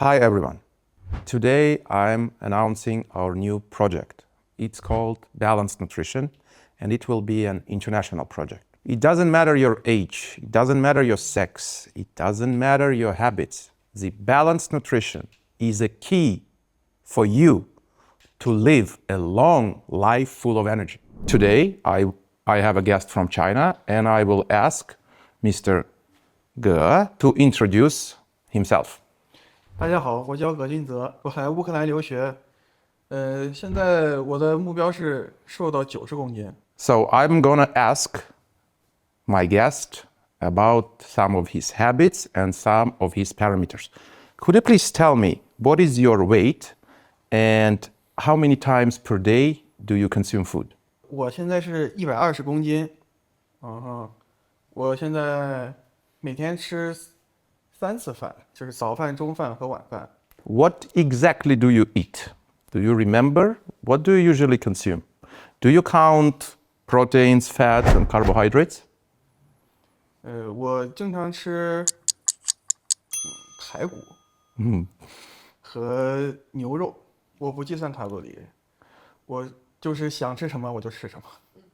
Hi everyone. Today I'm announcing our new project. It's called Balanced Nutrition and it will be an international project. It doesn't matter your age, it doesn't matter your sex, it doesn't matter your habits. The balanced nutrition is a key for you to live a long life full of energy. Today I have a guest from China and I will ask Mr. Ge to introduce himself. 大家好，我叫葛俊泽，我来乌克兰留学。现在我的目标是瘦到90公斤。So I'm gonna ask my guest about some of his habits and some of his parameters. Could you please tell me what is your weight and how many times per day do you consume food? 我现在是120公斤，我现在每天吃3次饭，就是早饭、中饭和晚饭。What exactly do you eat? Do you remember? What do you usually consume? Do you count proteins, fats, and carbohydrates? 我经常吃排骨和牛肉，我不计算卡路里，我就是想吃什么我就吃什么。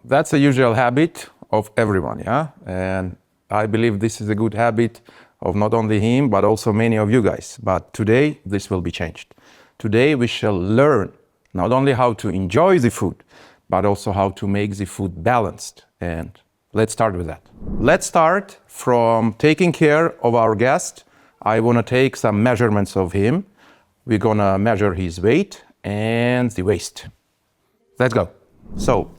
That's a usual habit of everyone, yeah? And I believe this is a good habit of not only him, but also many of you guys. But today, this will be changed. Today, we shall learn not only how to enjoy the food, but also how to make the food balanced. And let's start with that. Let's start from taking care of our guest. I want to take some measurements of him. We're going to measure his weight and the waist. Let's go. So,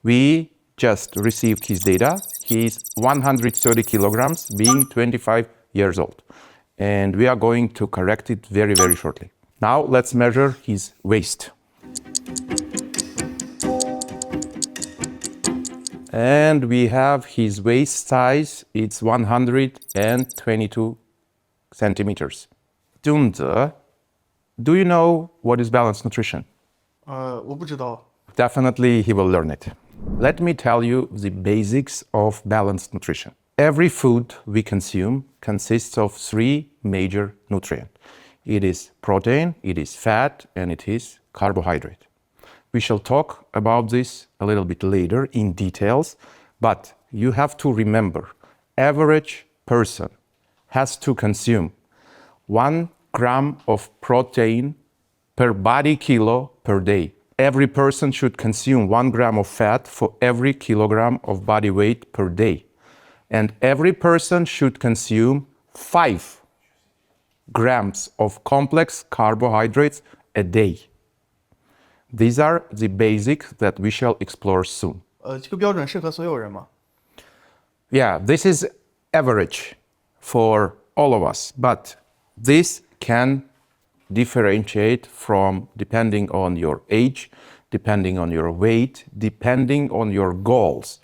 we just received his data. He's 130 kilograms, being 25 years old. And we are going to correct it very, very shortly. Now let's measure his waist. And we have his waist size, it's 122 centimeters. Junze, do you know what is balanced nutrition? 我不知道。 Definitely he will learn it. Let me tell you the basics of balanced nutrition. Every food we consume consists of 3 major nutrients. It is protein, it is fat, and it is carbohydrate. We shall talk about this a little bit later in details, but you have to remember, average person has to consume 1 gram of protein per body kilo per day. Every person should consume 1 gram of fat for every kilogram of body weight per day. And every person should consume 5 grams of complex carbohydrates a day. These are the basics that we shall explore soon. 这个标准适合所有人吗？ Yeah, this is average for all of us, but this can differentiate from depending on your age, depending on your weight, depending on your goals.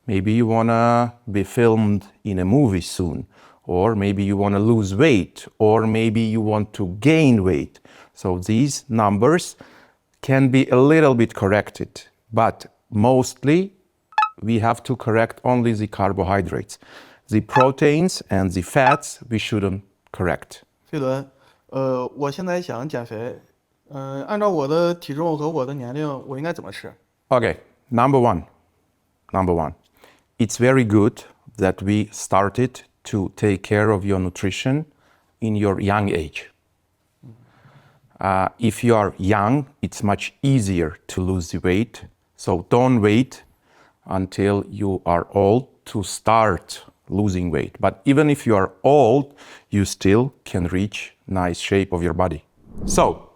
Maybe you want to be filmed in a movie soon, or maybe you want to lose weight, or maybe you want to gain weight. So these numbers can be a little bit corrected, but mostly we have to correct only the carbohydrates. The proteins and the fats we shouldn't correct. 飞轮，我现在想减肥，按照我的体重和我的年龄，我应该怎么吃？ Okay, number one. It's very good that we started to take care of your nutrition in your young age. If you are young, it's much easier to lose the weight. So don't wait until you are old to start losing weight. But even if you are old, you still can reach nice shape of your body. So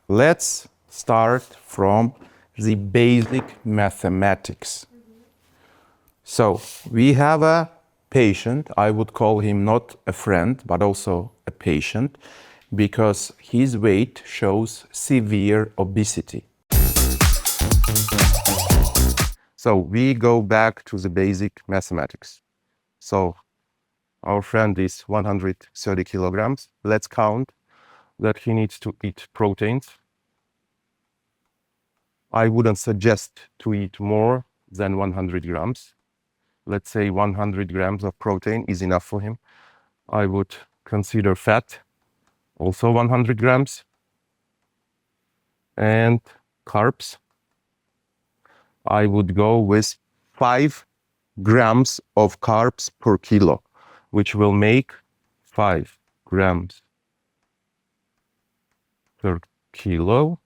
let's start from the basic mathematics. So we have a patient, I would call him not a friend, but also a patient, because his weight shows severe obesity. So we go back to the basic mathematics. So our friend is 130 kilograms. Let's count that he needs to eat proteins. I wouldn't suggest to eat more than 100 grams. Let's say 100 grams of protein is enough for him. I would consider fat also 100 grams. And carbs, I would go with 5 grams of carbs per kilo, which will make 5 grams per kilo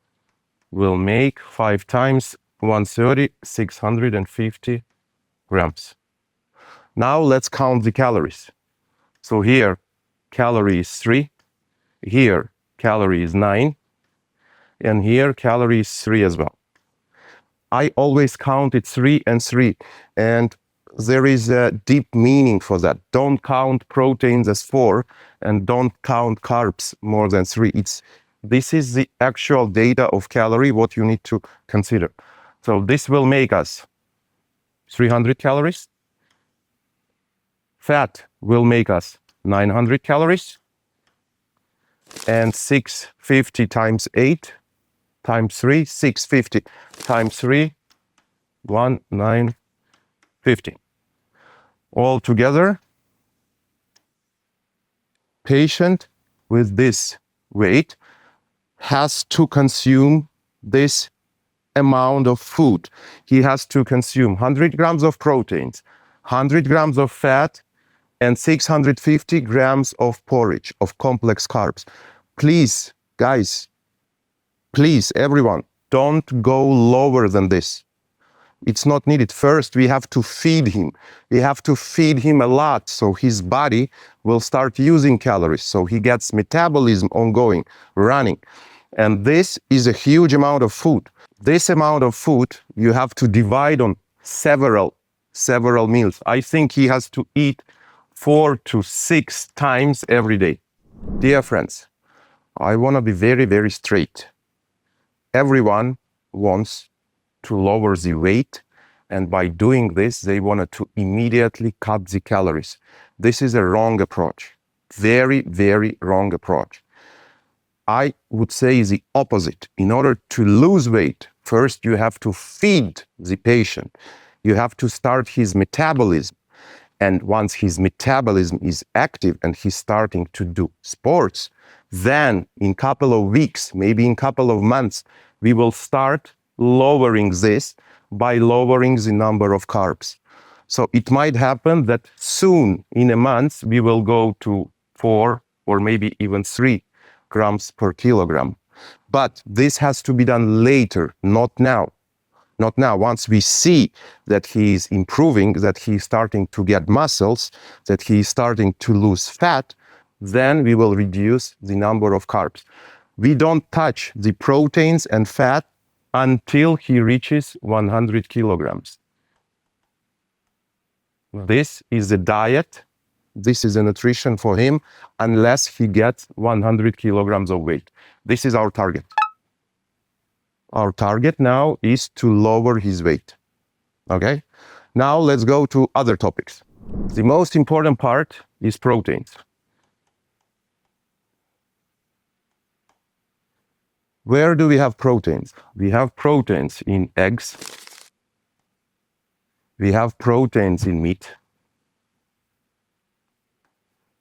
will make 5 times 130, 650 grams. Now let's count the calories. So here, calorie is 3, here, calorie is 9, and here, calorie is 3 as well. I always count it 3 and 3, and there is a deep meaning for that. Don't count proteins as 4, and don't count carbs more than 3. This is the actual data of calorie, what you need to consider. So this will make us 300 calories. Fat will make us 900 calories. And 650 times 8 times 3, 650 times 3, 1950. All together, patient with this weight has to consume this amount of food. He has to consume 100 grams of proteins, 100 grams of fat, and 650 grams of porridge, of complex carbs. Please, guys, please, everyone, don't go lower than this. It's not needed. First, we have to feed him. We have to feed him a lot so his body will start using calories, so he gets metabolism ongoing, running. And this is a huge amount of food. This amount of food you have to divide on several meals. I think he has to eat 4 to 6 times every day. Dear friends, I want to be very, very straight. Everyone wants to lower the weight, and by doing this, they wanted to immediately cut the calories. This is a wrong approach. Very, very wrong approach. I would say the opposite. In order to lose weight, first you have to feed the patient. You have to start his metabolism. And once his metabolism is active and he's starting to do sports, then in a couple of weeks, maybe in a couple of months, we will start lowering this by lowering the number of carbs. So it might happen that soon, in a month, we will go to 4 or maybe even 3 grams per kilogram. But this has to be done later, not now. Not now. Once we see that he is improving, that he is starting to get muscles, that he is starting to lose fat, then we will reduce the number of carbs. We don't touch the proteins and fat until he reaches 100 kilograms. This is a diet. This is a nutrition for him unless he gets 100 kilograms of weight. This is our target. Our target now is to lower his weight. Okay? Now let's go to other topics. The most important part is proteins. Where do we have proteins? We have proteins in eggs. We have proteins in meat.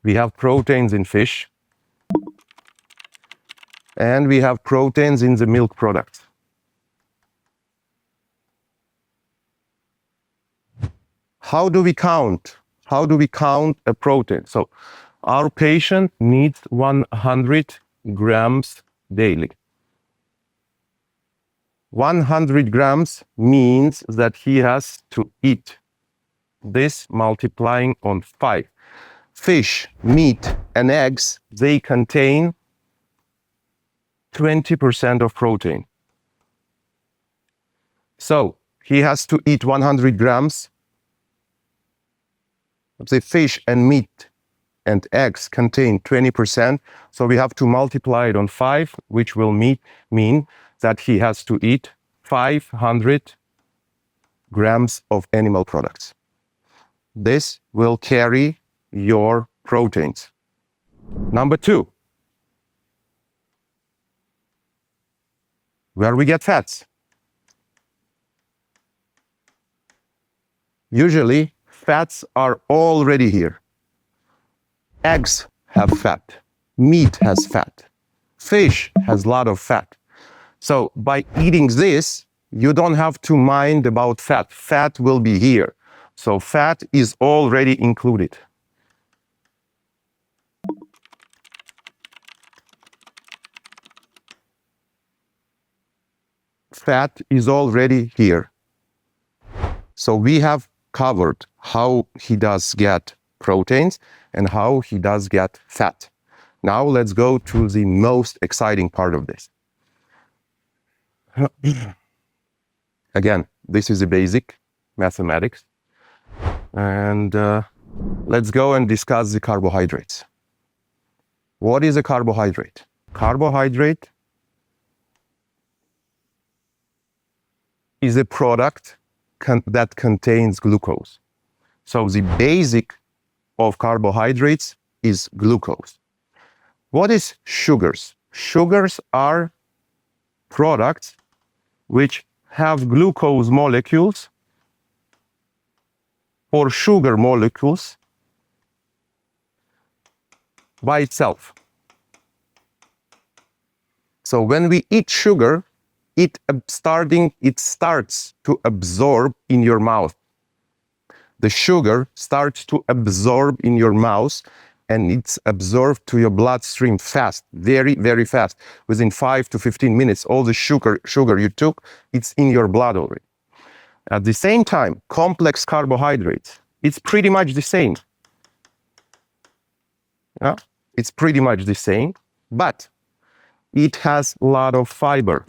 We have proteins in fish. And we have proteins in the milk products. How do we count? How do we count a protein? So our patient needs 100 grams daily. 100 grams means that he has to eat this multiplying on 5. Fish, meat, and eggs, they contain 20% of protein. So he has to eat 100 grams. The fish and meat and eggs contain 20%. So we have to multiply it on 5, which will mean that he has to eat 500 grams of animal products. This will carry your proteins. Number 2, where we get fats. Usually, fats are already here. Eggs have fat. Meat has fat. Fish has a lot of fat. So by eating this, you don't have to mind about fat. Fat will be here. So fat is already included. Fat is already here. So we have covered how he does get proteins and how he does get fat. Now let's go to the most exciting part of this. Again, this is a basic mathematics. And let's go and discuss the carbohydrates. What is a carbohydrate? Carbohydrate is a product that contains glucose. So the basic of carbohydrates is glucose. What is sugars? Sugars are products which have glucose molecules or sugar molecules by itself. So when we eat sugar, it starts to absorb in your mouth. The sugar starts to absorb in your mouth, and it's absorbed to your bloodstream fast, very, very fast. Within 5 to 15 minutes, all the sugar you took, it's in your blood already. At the same time, complex carbohydrates, it's pretty much the same. Yeah? It's pretty much the same, but it has a lot of fiber.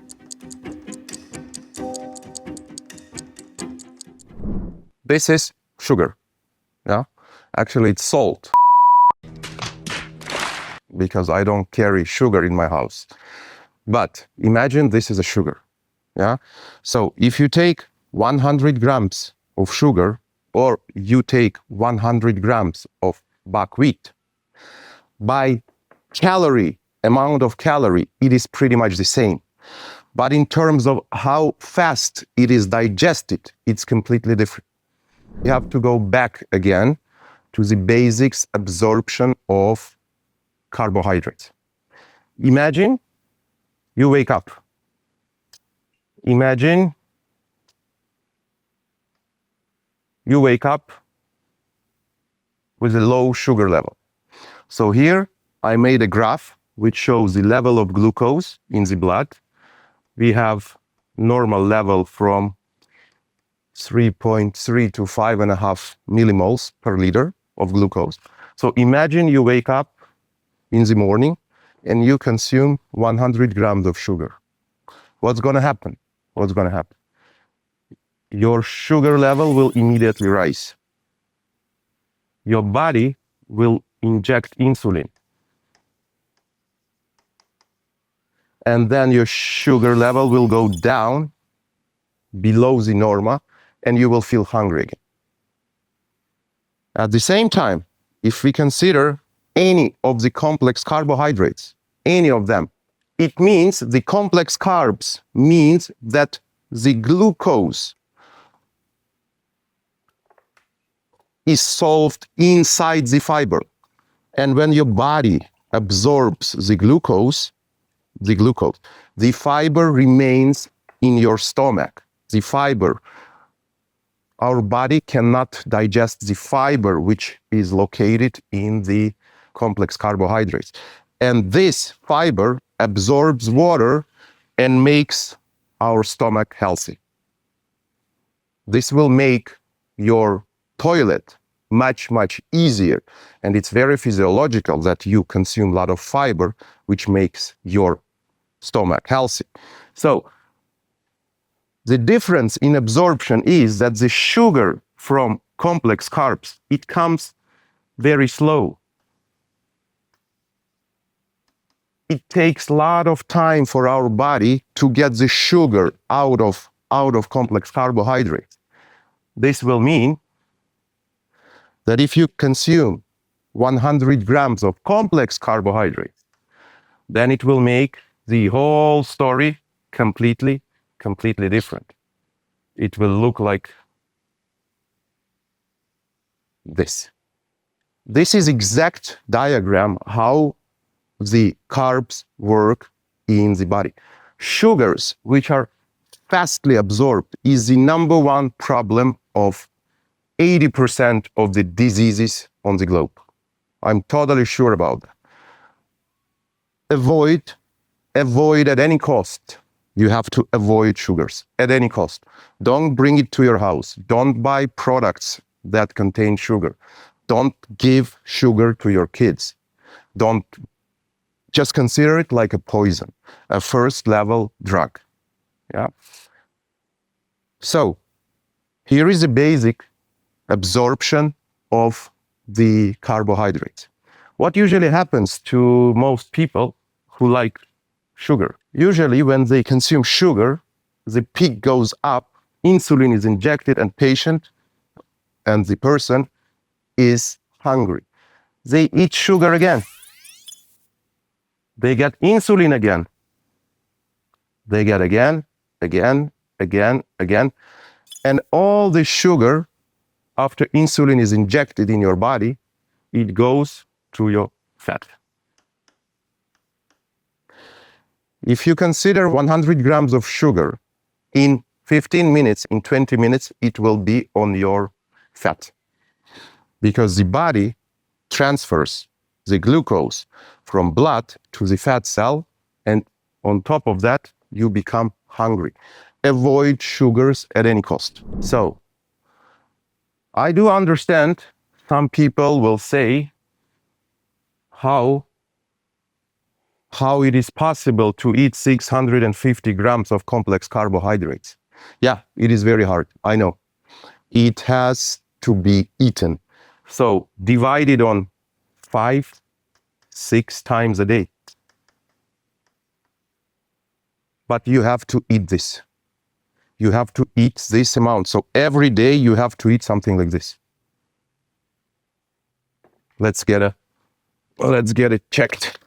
This is sugar. Yeah? Actually, it's salt, because I don't carry sugar in my house. But imagine this is a sugar. Yeah? So if you take 100 grams of sugar, or you take 100 grams of buckwheat, by amount of calorie, it is pretty much the same. But in terms of how fast it is digested, it's completely different. You have to go back again to the basics absorption of carbohydrates. Imagine you wake up. Imagine you wake up with a low sugar level. So here I made a graph which shows the level of glucose in the blood. We have normal level from 3.3 to 5.5 millimoles per liter of glucose. So imagine you wake up in the morning and you consume 100 grams of sugar. What's going to happen? What's going to happen? Your sugar level will immediately rise. Your body will inject insulin. And then your sugar level will go down below the norma, and you will feel hungry again. At the same time, if we consider any of the complex carbohydrates, any of them, it means the complex carbs means that the glucose is solved inside the fiber. And when your body absorbs the glucose, the fiber remains in your stomach. The fiber, our body cannot digest the fiber which is located in the complex carbohydrates. And this fiber absorbs water and makes our stomach healthy. This will make your toilet much, much easier. And it's very physiological that you consume a lot of fiber, which makes your stomach healthy. So the difference in absorption is that the sugar from complex carbs, it comes very slow. It takes a lot of time for our body to get the sugar out of complex carbohydrates. This will mean that if you consume 100 grams of complex carbohydrates, then it will make the whole story completely different. It will look like this. This is exact diagram how the carbs work in the body. Sugars, which are fastly absorbed, is the number one problem of 80% of the diseases on the globe. I'm totally sure about that. Avoid at any cost. You have to avoid sugars at any cost. Don't bring it to your house. Don't buy products that contain sugar. Don't give sugar to your kids. Don't just consider it like a poison, a first level drug. Yeah. So here is the basic absorption of the carbohydrates. What usually happens to most people who like sugar? Usually when they consume sugar, the peak goes up, insulin is injected, and the person is hungry. They eat sugar again. They get insulin again. They get again. And all the sugar, after insulin is injected in your body, it goes to your fat. If you consider 100 grams of sugar in 15 minutes, in 20 minutes, it will be on your fat. Because the body transfers the glucose from blood to the fat cell, and on top of that, you become hungry. Avoid sugars at any cost. So, I do understand some people will say how it is possible to eat 650 grams of complex carbohydrates. Yeah, it is very hard, I know. It has to be eaten. So divide it on 5-6 times a day. But you have to eat this. You have to eat this amount. So every day you have to eat something like this. Let's get it checked.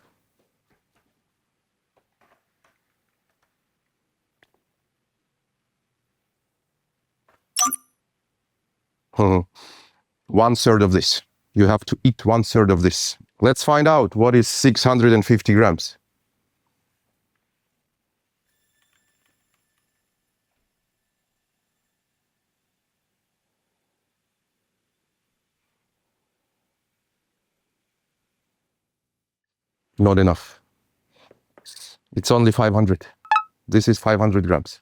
One third of this. You have to eat 1/3 of this. Let's find out what is 650 grams. Not enough. It's only 500. This is 500 grams.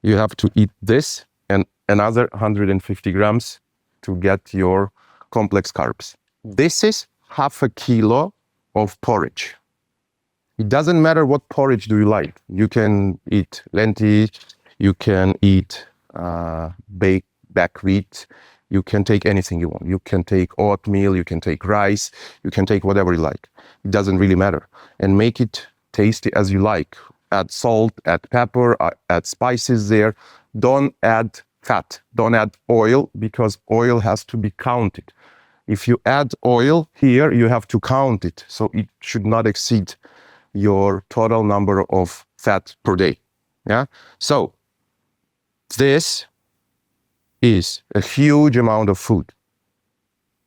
You have to eat this and another 150 grams to get your complex carbs. This is 1/2 kilo of porridge. It doesn't matter what porridge do you like. You can eat lentils, you can eat baked buckwheat, you can take anything you want. You can take oatmeal, you can take rice, you can take whatever you like. It doesn't really matter. And make it tasty as you like. Add salt, add pepper, add spices there. Don't add fat, don't add oil, because oil has to be counted. If you add oil here, you have to count it. So it should not exceed your total number of fat per day. Yeah. So this is a huge amount of food,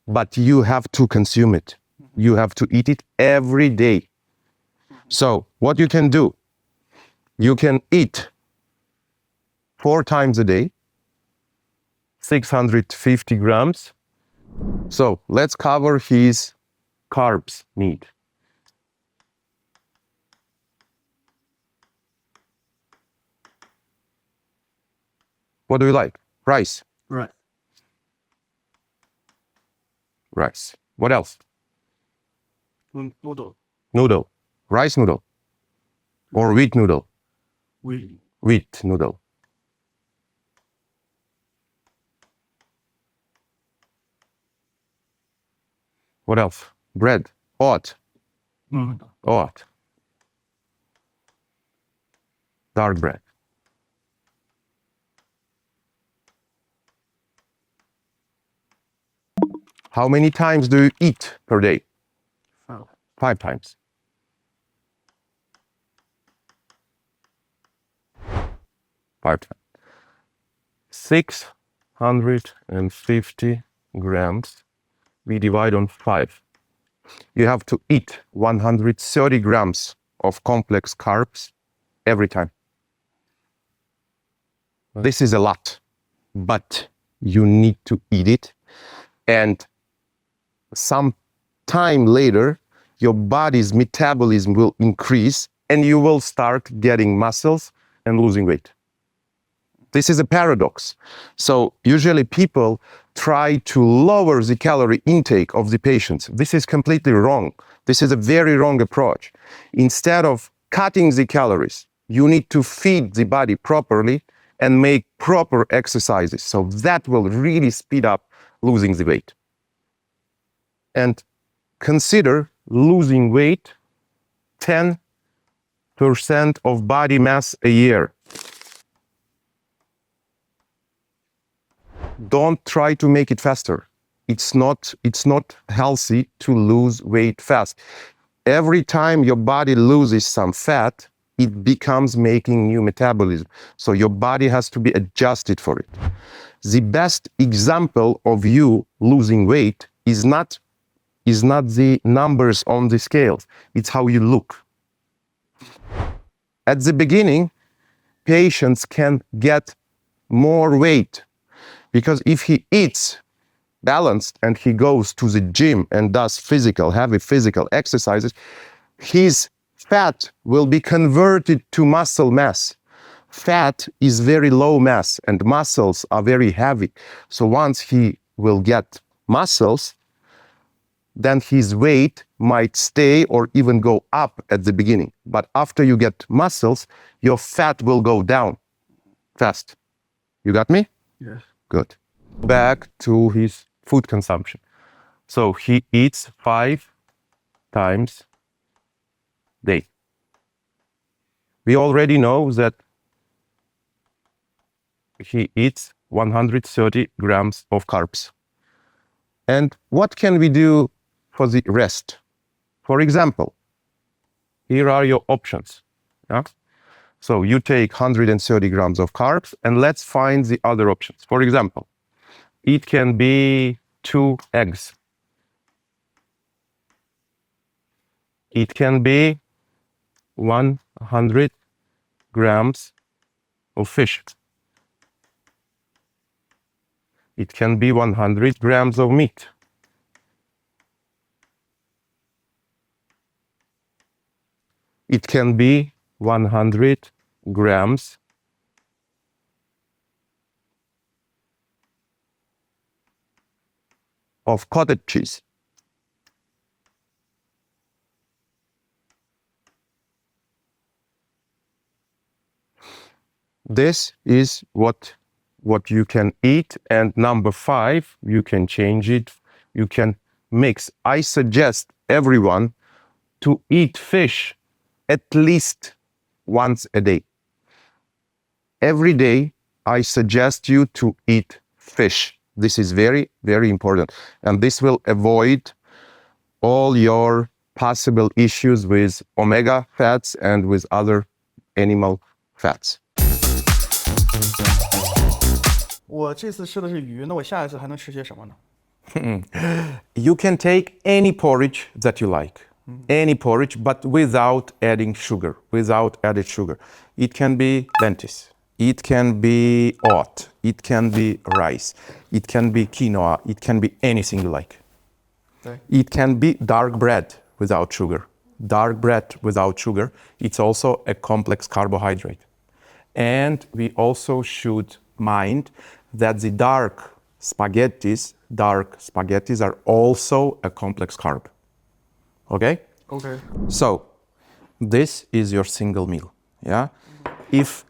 but you have to consume it. You have to eat it every day. So what you can do, you can eat 4 times a day, 650 grams. So let's cover his carbs need. What do you like? Rice. Right. Rice. What else? Noodle. Noodle. Rice noodle. Or wheat noodle. Wheat. Wheat noodle. What else? Bread. Oat. Oat. Dark bread. How many times do you eat per day? 5 times. 5 times. 650 grams. We divide on 5. You have to eat 130 grams of complex carbs every time. This is a lot, but you need to eat it. And some time later, your body's metabolism will increase and you will start getting muscles and losing weight. This is a paradox. So usually people try to lower the calorie intake of the patients. This is completely wrong. This is a very wrong approach. Instead of cutting the calories, you need to feed the body properly and make proper exercises. So that will really speed up losing the weight. And consider losing weight 10% of body mass a year. Don't try to make it faster. It's not healthy to lose weight fast. Every time your body loses some fat, it becomes making new metabolism. So your body has to be adjusted for it. The best example of you losing weight is not the numbers on the scales. It's how you look. At the beginning, patients can get more weight because if he eats balanced and he goes to the gym and does heavy physical exercises, his fat will be converted to muscle mass. Fat is very low mass and muscles are very heavy. So once he will get muscles, then his weight might stay or even go up at the beginning. But after you get muscles, your fat will go down fast. You got me? Yes. Good. Back to his food consumption. So he eats 5 times a day. We already know that he eats 130 grams of carbs. And what can we do for the rest? For example, here are your options. Yeah? So you take 130 grams of carbs and let's find the other options. For example, it can be 2 eggs. It can be 100 grams of fish. It can be 100 grams of meat. It can be 100 grams of cottage cheese. This is what you can eat. And number 5, you can change it. You can mix. I suggest everyone to eat fish at least once a day. Every day, I suggest you to eat fish. This is very, very important. And this will avoid all your possible issues with omega fats and with other animal fats. 我这次吃的是鱼，那我下一次还能吃些什么呢？ You can take any porridge that you like. Any porridge, but without adding sugar, without added sugar. It can be lentils, it can be oat, it can be rice, it can be quinoa, it can be anything you like. Okay. It can be dark bread without sugar. Dark bread without sugar, it's also a complex carbohydrate. And we also should mind that the dark spaghettis are also a complex carb. Okay? Okay. So, this is your single meal. Yeah? If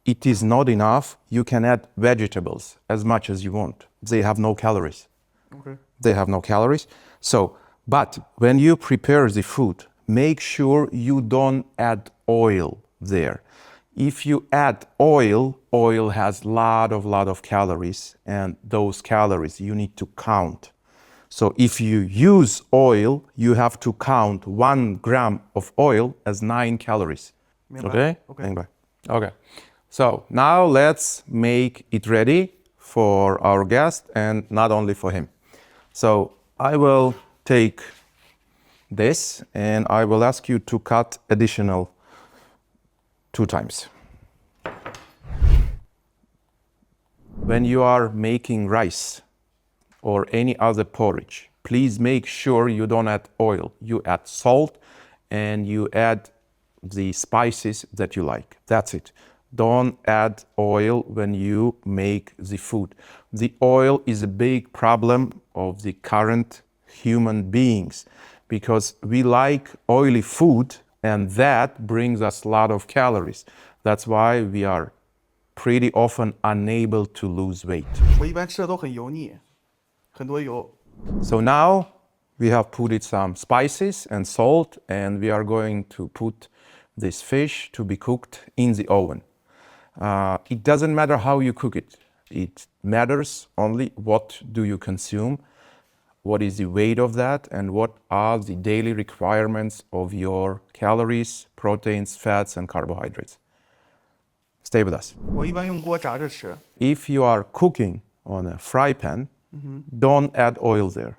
it is not enough, you can add vegetables as much as you want. They have no calories. Okay. They have no calories. So, but when you prepare the food, make sure you don't add oil there. If you add oil has lot of calories, and those calories you need to count. So if you use oil, you have to count 1 gram of oil as 9 calories. Okay? Okay. Okay. So now let's make it ready for our guest and not only for him. So I will take this, and I will ask you to cut additional 2 times. When you are making rice or any other porridge, please make sure you don't add oil. You add salt and you add the spices that you like. That's it. Don't add oil when you make the food. The oil is a big problem of the current human beings because we like oily food and that brings us a lot of calories. That's why we are pretty often unable to lose weight. 我一般吃的都很油腻，很多油。 So now we have put it some spices and salt, and we are going to put this fish to be cooked in the oven. It doesn't matter how you cook it. It matters only what do you consume, what is the weight of that, and what are the daily requirements of your calories, proteins, fats, and carbohydrates. Stay with us. 我一般用锅炸着吃。 If you are cooking on a fry pan, don't add oil there.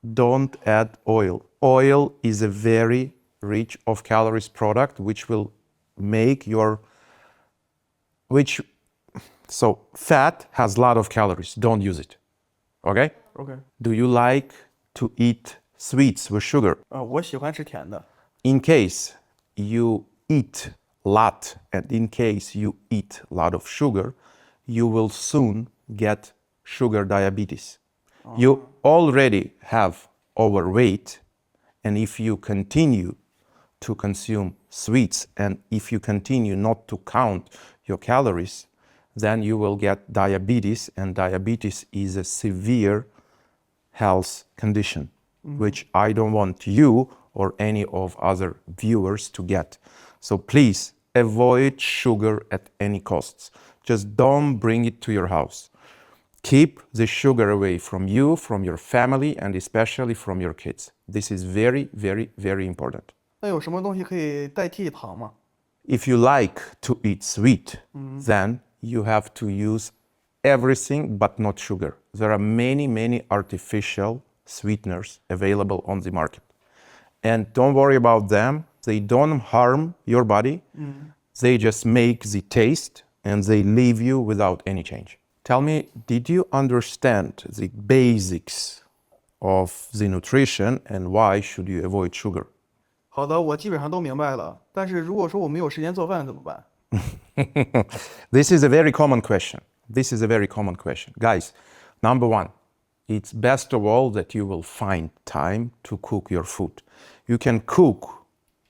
Don't add oil. Oil is a very rich of calories product which will make your so fat has a lot of calories. Don't use it. Okay? OK， Do you like to eat sweets with sugar? 我喜欢吃甜的。 In case you eat a lot and in case you eat a lot of sugar, you will soon get sugar diabetes. You already have overweight, and if you continue to consume sweets and if you continue not to count your calories, then you will get diabetes, and diabetes is a severe health condition, which I don't want you or any of other viewers to get. So please avoid sugar at any costs. Just don't bring it to your house. Keep the sugar away from you, from your family, and especially from your kids. This is very, very, very important. 那有什么东西可以代替糖吗？ If you like to eat sweet, then you have to use everything but not sugar. There are many, many artificial sweeteners available on the market. And don't worry about them. They don't harm your body. They just make the taste and they leave you without any change. Tell me, did you understand the basics of the nutrition and why should you avoid sugar? 好的，我基本上都明白了。但是如果说我没有时间做饭怎么办？ This is a very common question. This is a very common question. Guys, number one, it's best of all that you will find time to cook your food. You can cook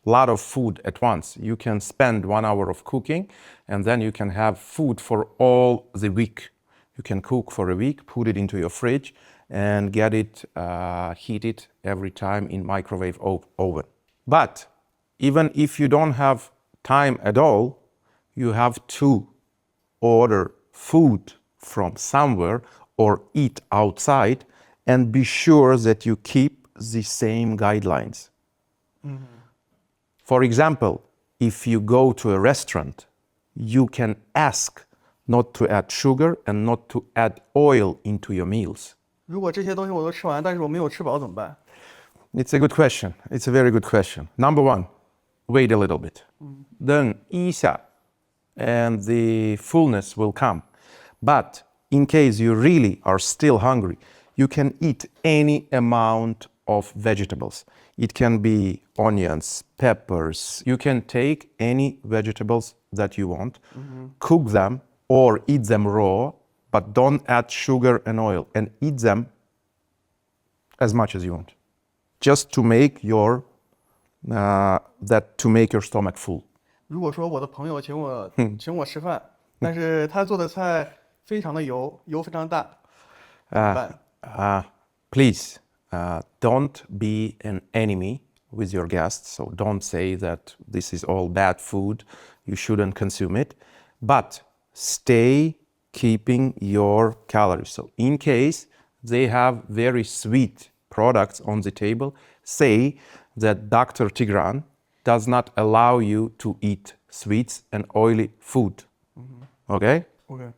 a lot of food at once. You can spend 1 hour of cooking and then you can have food for all the week. You can cook for a week, put it into your fridge and get it heated every time in microwave oven. But even if you don't have time at all, you have to order food from somewhere or eat outside and be sure that you keep the same guidelines. For example, if you go to a restaurant, you can ask not to add sugar and not to add oil into your meals. 如果这些东西我都吃完，但是我没有吃饱怎么办？ It's a good question. It's a very good question. Number one, wait a little bit. Then 一下 and the fullness will come. But in case you really are still hungry, you can eat any amount of vegetables. It can be onions, peppers. You can take any vegetables that you want, cook them or eat them raw, but don't add sugar and oil and eat them as much as you want. Just to make your to make your stomach full. 如果说我的朋友请我吃饭，但是他做的菜非常的油非常大，怎么办？ Please don't be an enemy with your guests. So don't say that this is all bad food. You shouldn't consume it. But stay keeping your calories. So in case they have very sweet products on the table, say that Dr.Tygran does not allow you to eat sweets and oily food. Okay? OK，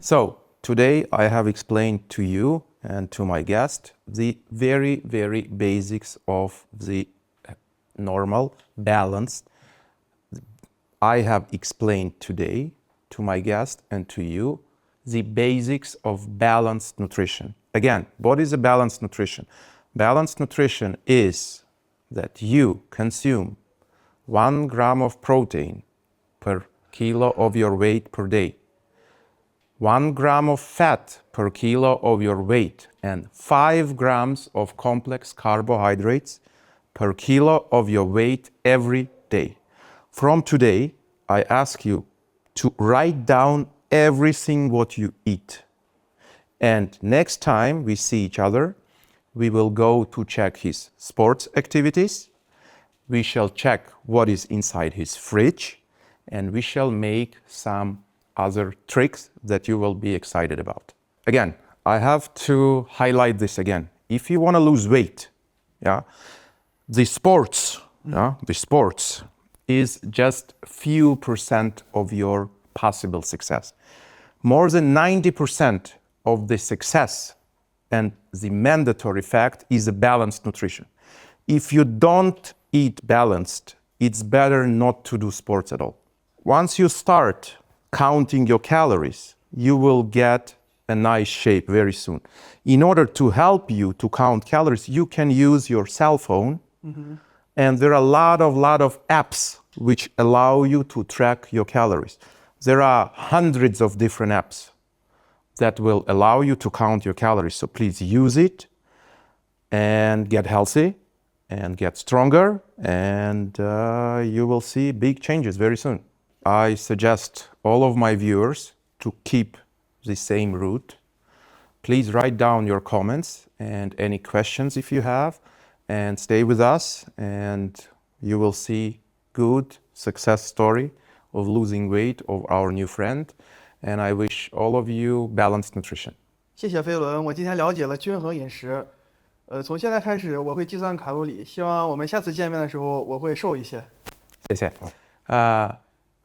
So today I have explained to you and to my guest the very, very basics of the normal, balanced. I have explained today to my guest and to you the basics of balanced nutrition. Again, what is a balanced nutrition? Balanced nutrition is that you consume 1 gram of protein per kilo of your weight per day, 1 gram of fat per kilo of your weight, and 5 grams of complex carbohydrates per kilo of your weight every day. From today, I ask you to write down everything what you eat. And next time we see each other, we will go to check his sports activities. We shall check what is inside his fridge, and we shall make some other tricks that you will be excited about. Again, I have to highlight this again. If you want to lose weight, the sports is just few percent of your possible success. More than 90% of the success and the mandatory fact is a balanced nutrition. If you don't eat balanced, it's better not to do sports at all. Once you start counting your calories, you will get a nice shape very soon. In order to help you to count calories, you can use your cell phone. And there are a lot of apps which allow you to track your calories. There are hundreds of different apps that will allow you to count your calories. So please use it and get healthy and get stronger, and you will see big changes very soon. I suggest all of my viewers to keep the same route. Please write down your comments and any questions if you have, and stay with us, and you will see good success story of losing weight of our new friend. And I wish all of you balanced nutrition. 谢谢飞轮，我今天了解了均衡饮食。从现在开始我会计算卡路里，希望我们下次见面的时候我会瘦一些。谢谢。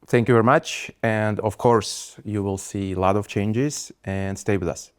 Thank you very much, and of course you will see a lot of changes, and stay with us.